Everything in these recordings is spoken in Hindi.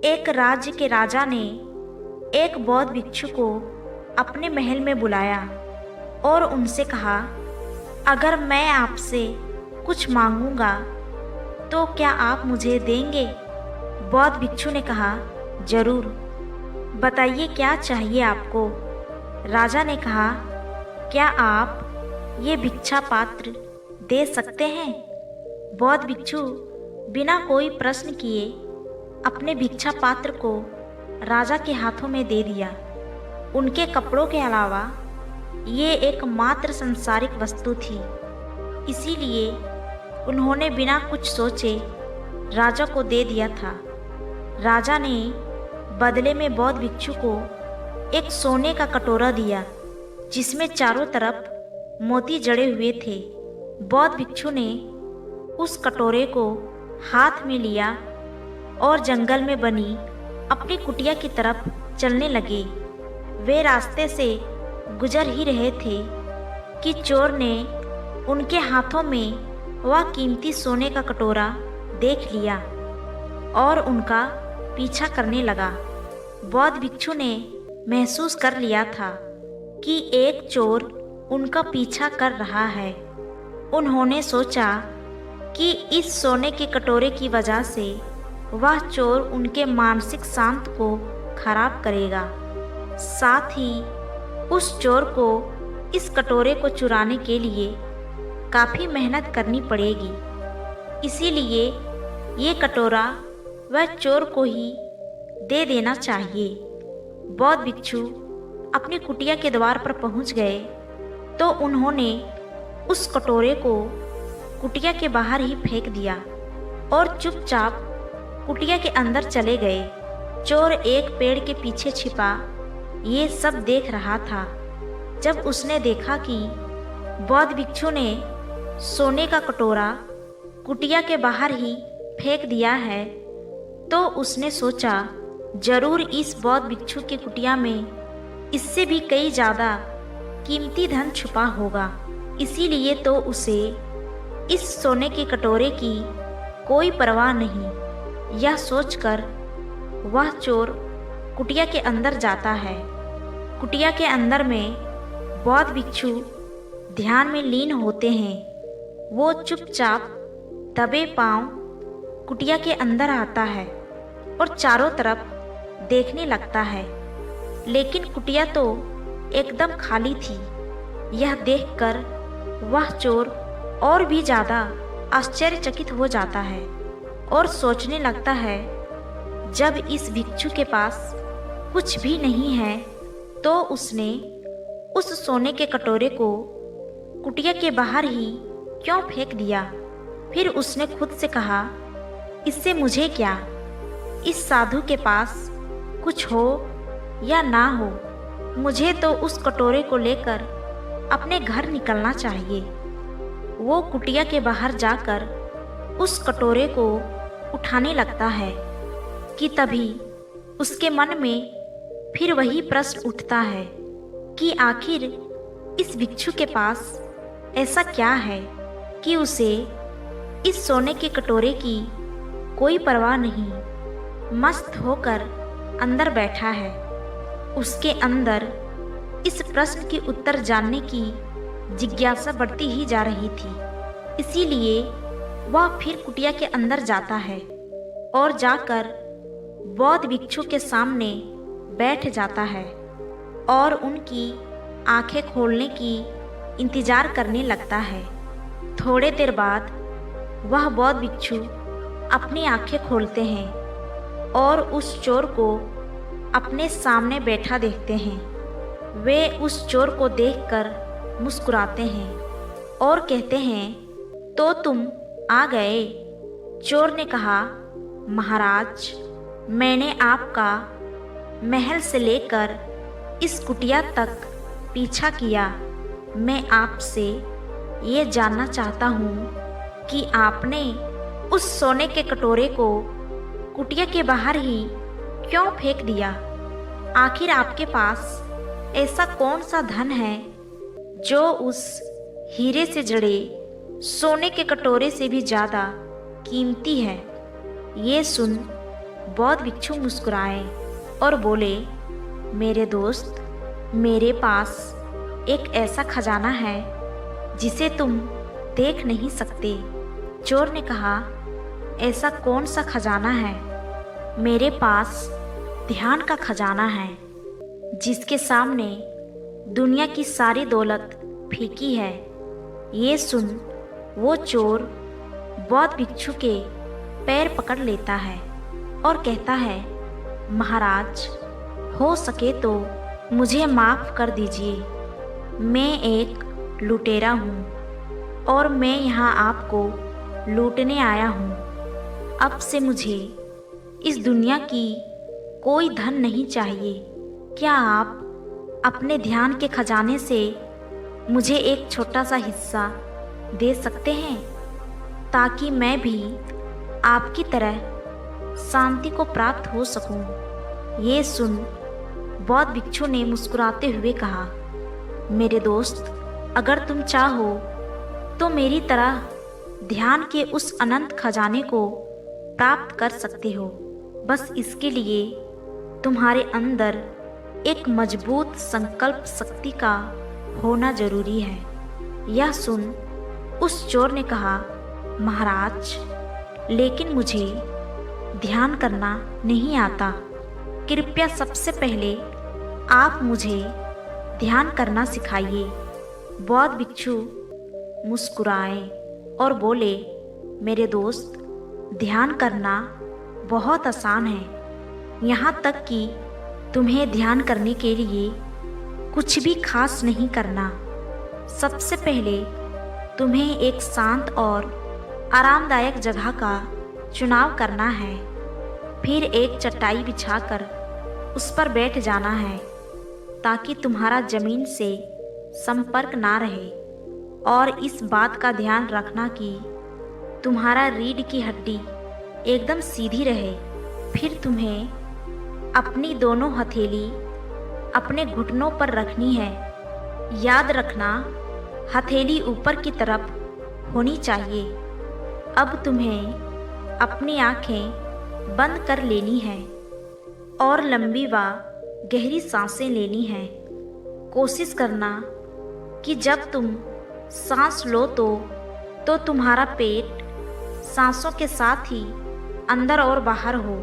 एक राज्य के राजा ने एक बौद्ध भिक्षु को अपने महल में बुलाया और उनसे कहा, अगर मैं आपसे कुछ मांगूंगा तो क्या आप मुझे देंगे? बौद्ध भिक्षु ने कहा, जरूर, बताइए क्या चाहिए आपको? राजा ने कहा, क्या आप ये भिक्षा पात्र दे सकते हैं? बौद्ध भिक्षु बिना कोई प्रश्न किए अपने भिक्षा पात्र को राजा के हाथों में दे दिया। उनके कपड़ों के अलावा ये एकमात्र सांसारिक वस्तु थी, इसीलिए उन्होंने बिना कुछ सोचे राजा को दे दिया था। राजा ने बदले में बौद्ध भिक्षु को एक सोने का कटोरा दिया जिसमें चारों तरफ मोती जड़े हुए थे। बौद्ध भिक्षु ने उस कटोरे को हाथ में लिया और जंगल में बनी अपनी कुटिया की तरफ चलने लगे। वे रास्ते से गुजर ही रहे थे कि चोर ने उनके हाथों में वह कीमती सोने का कटोरा देख लिया और उनका पीछा करने लगा। बौद्ध भिक्षु ने महसूस कर लिया था कि एक चोर उनका पीछा कर रहा है। उन्होंने सोचा कि इस सोने के कटोरे की वजह से वह चोर उनके मानसिक शांति को खराब करेगा, साथ ही उस चोर को इस कटोरे को चुराने के लिए काफ़ी मेहनत करनी पड़ेगी। इसीलिए ये कटोरा वह चोर को ही दे देना चाहिए। बौद्ध भिक्षु अपनी कुटिया के द्वार पर पहुंच गए तो उन्होंने उस कटोरे को कुटिया के बाहर ही फेंक दिया और चुपचाप कुटिया के अंदर चले गए। चोर एक पेड़ के पीछे छिपा ये सब देख रहा था। जब उसने देखा कि बौद्ध भिक्षु ने सोने का कटोरा कुटिया के बाहर ही फेंक दिया है तो उसने सोचा, जरूर इस बौद्ध भिक्षु की कुटिया में इससे भी कई ज़्यादा कीमती धन छुपा होगा। इसीलिए तो उसे इस सोने के कटोरे की कोई परवाह नहीं। यह सोचकर वह चोर कुटिया के अंदर जाता है। कुटिया के अंदर में बौद्ध भिक्षु ध्यान में लीन होते हैं। वो चुपचाप दबे पांव कुटिया के अंदर आता है और चारों तरफ देखने लगता है, लेकिन कुटिया तो एकदम खाली थी। यह देखकर वह चोर और भी ज़्यादा आश्चर्यचकित हो जाता है और सोचने लगता है, जब इस भिक्षु के पास कुछ भी नहीं है तो उसने उस सोने के कटोरे को कुटिया के बाहर ही क्यों फेंक दिया? फिर उसने खुद से कहा, इससे मुझे क्या? इस साधु के पास कुछ हो या ना हो, मुझे तो उस कटोरे को लेकर अपने घर निकलना चाहिए। वो कुटिया के बाहर जाकर उस कटोरे को उठाने लगता है कि तभी उसके मन में फिर वही प्रश्न उठता है कि आखिर इस भिक्षु के पास ऐसा क्या है कि उसे इस सोने के कटोरे की कोई परवाह नहीं। मस्त होकर अंदर बैठा है। उसके अंदर इस प्रश्न के उत्तर जानने की जिज्ञासा बढ़ती ही जा रही थी। इसीलिए वह फिर कुटिया के अंदर जाता है और जाकर बौद्ध भिक्षु के सामने बैठ जाता है और उनकी आंखें खोलने की इंतजार करने लगता है। थोड़े देर बाद वह बौद्ध भिक्षु अपनी आंखें खोलते हैं और उस चोर को अपने सामने बैठा देखते हैं। वे उस चोर को देखकर मुस्कुराते हैं और कहते हैं, तो तुम आ गए। चोर ने कहा, महाराज, मैंने आपका महल से लेकर इस कुटिया तक पीछा किया। मैं आपसे ये जानना चाहता हूँ कि आपने उस सोने के कटोरे को कुटिया के बाहर ही क्यों फेंक दिया? आखिर आपके पास ऐसा कौन सा धन है जो उस हीरे से जड़े सोने के कटोरे से भी ज़्यादा कीमती है? ये सुन बौद्ध भिक्षु मुस्कुराए और बोले, मेरे दोस्त, मेरे पास एक ऐसा खजाना है जिसे तुम देख नहीं सकते। चोर ने कहा, ऐसा कौन सा खजाना है? मेरे पास ध्यान का खजाना है, जिसके सामने दुनिया की सारी दौलत फीकी है। ये सुन वो चोर बौद्ध भिक्षु के पैर पकड़ लेता है और कहता है, महाराज, हो सके तो मुझे माफ़ कर दीजिए। मैं एक लुटेरा हूँ और मैं यहाँ आपको लूटने आया हूँ। अब से मुझे इस दुनिया की कोई धन नहीं चाहिए। क्या आप अपने ध्यान के खजाने से मुझे एक छोटा सा हिस्सा दे सकते हैं, ताकि मैं भी आपकी तरह शांति को प्राप्त हो सकूं? ये सुन बौद्ध भिक्षु ने मुस्कुराते हुए कहा, मेरे दोस्त, अगर तुम चाहो तो मेरी तरह ध्यान के उस अनंत खजाने को प्राप्त कर सकते हो। बस इसके लिए तुम्हारे अंदर एक मजबूत संकल्प शक्ति का होना जरूरी है। यह सुन उस चोर ने कहा, महाराज, लेकिन मुझे ध्यान करना नहीं आता। कृपया सबसे पहले आप मुझे ध्यान करना सिखाइए। बौद्ध भिक्षु मुस्कुराए और बोले, मेरे दोस्त, ध्यान करना बहुत आसान है। यहाँ तक कि तुम्हें ध्यान करने के लिए कुछ भी खास नहीं करना। सबसे पहले तुम्हें एक शांत और आरामदायक जगह का चुनाव करना है। फिर एक चटाई बिछाकर उस पर बैठ जाना है, ताकि तुम्हारा जमीन से संपर्क ना रहे। और इस बात का ध्यान रखना कि तुम्हारा रीढ़ की हड्डी एकदम सीधी रहे। फिर तुम्हें अपनी दोनों हथेली अपने घुटनों पर रखनी है। याद रखना, हथेली ऊपर की तरफ होनी चाहिए। अब तुम्हें अपनी आंखें बंद कर लेनी है और लंबी व गहरी सांसें लेनी है। कोशिश करना कि जब तुम सांस लो तो तुम्हारा पेट सांसों के साथ ही अंदर और बाहर हो।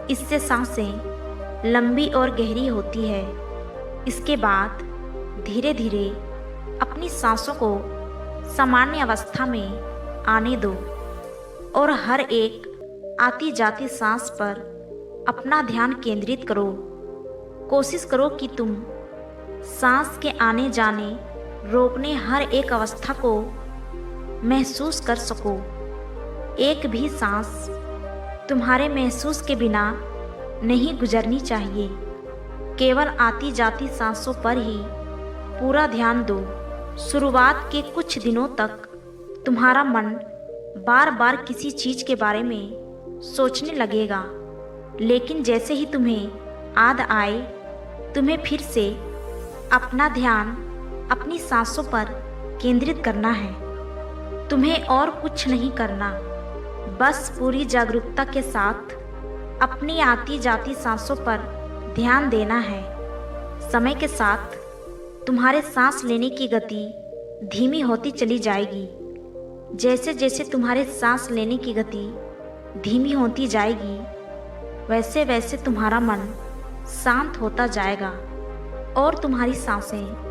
इससे सांसें लंबी और गहरी होती है। इसके बाद धीरे धीरे अपनी सांसों को सामान्य अवस्था में आने दो और हर एक आती जाती सांस पर अपना ध्यान केंद्रित करो। कोशिश करो कि तुम सांस के आने जाने रोकने हर एक अवस्था को महसूस कर सको। एक भी सांस तुम्हारे महसूस के बिना नहीं गुजरनी चाहिए। केवल आती जाती सांसों पर ही पूरा ध्यान दो। शुरुआत के कुछ दिनों तक तुम्हारा मन बार बार किसी चीज़ के बारे में सोचने लगेगा, लेकिन जैसे ही तुम्हें याद आए, तुम्हें फिर से अपना ध्यान अपनी सांसों पर केंद्रित करना है। तुम्हें और कुछ नहीं करना, बस पूरी जागरूकता के साथ अपनी आती जाती सांसों पर ध्यान देना है। समय के साथ तुम्हारे सांस लेने की गति धीमी होती चली जाएगी। जैसे जैसे तुम्हारे सांस लेने की गति धीमी होती जाएगी, वैसे वैसे तुम्हारा मन शांत होता जाएगा और तुम्हारी सांसें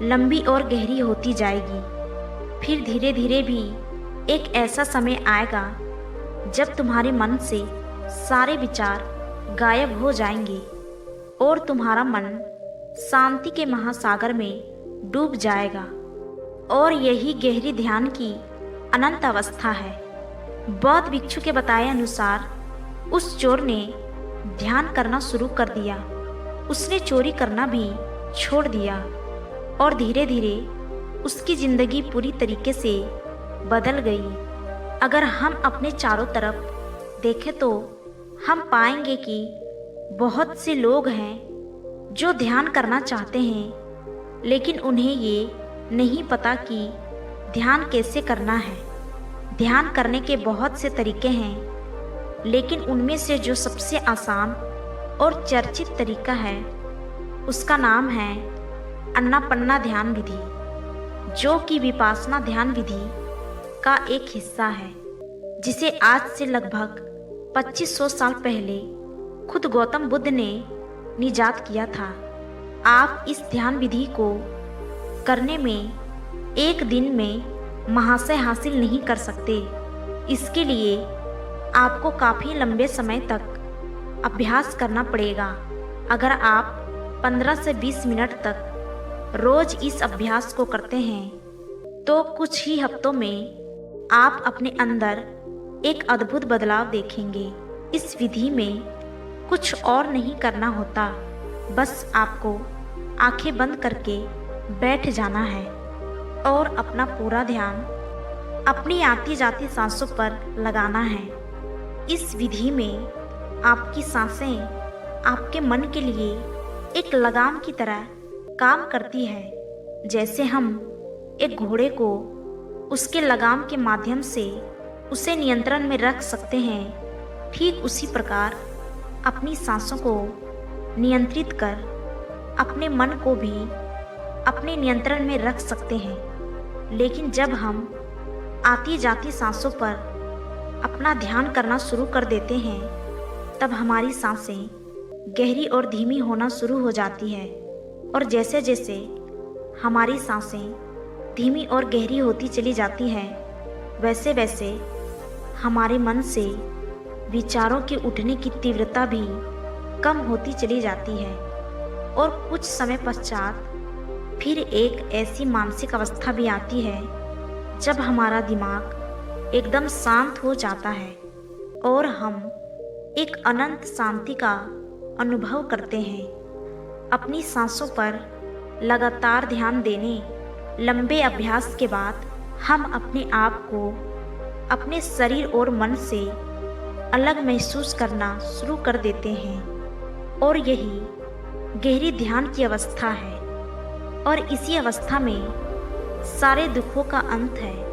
लंबी और गहरी होती जाएगी। फिर धीरे धीरे भी एक ऐसा समय आएगा जब तुम्हारे मन से सारे विचार गायब हो जाएंगे और तुम्हारा मन शांति के महासागर में डूब जाएगा। और यही गहरी ध्यान की अनंत अवस्था है। बौद्ध भिक्षु के बताए अनुसार उस चोर ने ध्यान करना शुरू कर दिया। उसने चोरी करना भी छोड़ दिया और धीरे धीरे उसकी ज़िंदगी पूरी तरीके से बदल गई। अगर हम अपने चारों तरफ देखें तो हम पाएंगे कि बहुत से लोग हैं जो ध्यान करना चाहते हैं, लेकिन उन्हें ये नहीं पता कि ध्यान कैसे करना है। ध्यान करने के बहुत से तरीके हैं, लेकिन उनमें से जो सबसे आसान और चर्चित तरीका है उसका नाम है अन्नापन्ना ध्यान विधि, जो कि विपासना ध्यान विधि का एक हिस्सा है, जिसे आज से लगभग 2500 साल पहले खुद गौतम बुद्ध ने निजात किया था। आप इस ध्यान विधि को करने में एक दिन में महाशय हासिल नहीं कर सकते। इसके लिए आपको काफ़ी लंबे समय तक अभ्यास करना पड़ेगा। अगर आप 15 से 20 मिनट तक रोज इस अभ्यास को करते हैं तो कुछ ही हफ्तों में आप अपने अंदर एक अद्भुत बदलाव देखेंगे। इस विधि में कुछ और नहीं करना होता, बस आपको आंखें बंद करके बैठ जाना है और अपना पूरा ध्यान अपनी आती जाती सांसों पर लगाना है। इस विधि में आपकी सांसें आपके मन के लिए एक लगाम की तरह काम करती है। जैसे हम एक घोड़े को उसके लगाम के माध्यम से उसे नियंत्रण में रख सकते हैं, ठीक उसी प्रकार अपनी सांसों को नियंत्रित कर अपने मन को भी अपने नियंत्रण में रख सकते हैं। लेकिन जब हम आती जाती सांसों पर अपना ध्यान करना शुरू कर देते हैं, तब हमारी सांसें गहरी और धीमी होना शुरू हो जाती है, और जैसे जैसे हमारी सांसें धीमी और गहरी होती चली जाती हैं, वैसे वैसे हमारे मन से विचारों के उठने की तीव्रता भी कम होती चली जाती है। और कुछ समय पश्चात फिर एक ऐसी मानसिक अवस्था भी आती है जब हमारा दिमाग एकदम शांत हो जाता है और हम एक अनंत शांति का अनुभव करते हैं। अपनी सांसों पर लगातार ध्यान देने लंबे अभ्यास के बाद हम अपने आप को अपने शरीर और मन से अलग महसूस करना शुरू कर देते हैं, और यही गहरी ध्यान की अवस्था है। और इसी अवस्था में सारे दुखों का अंत है।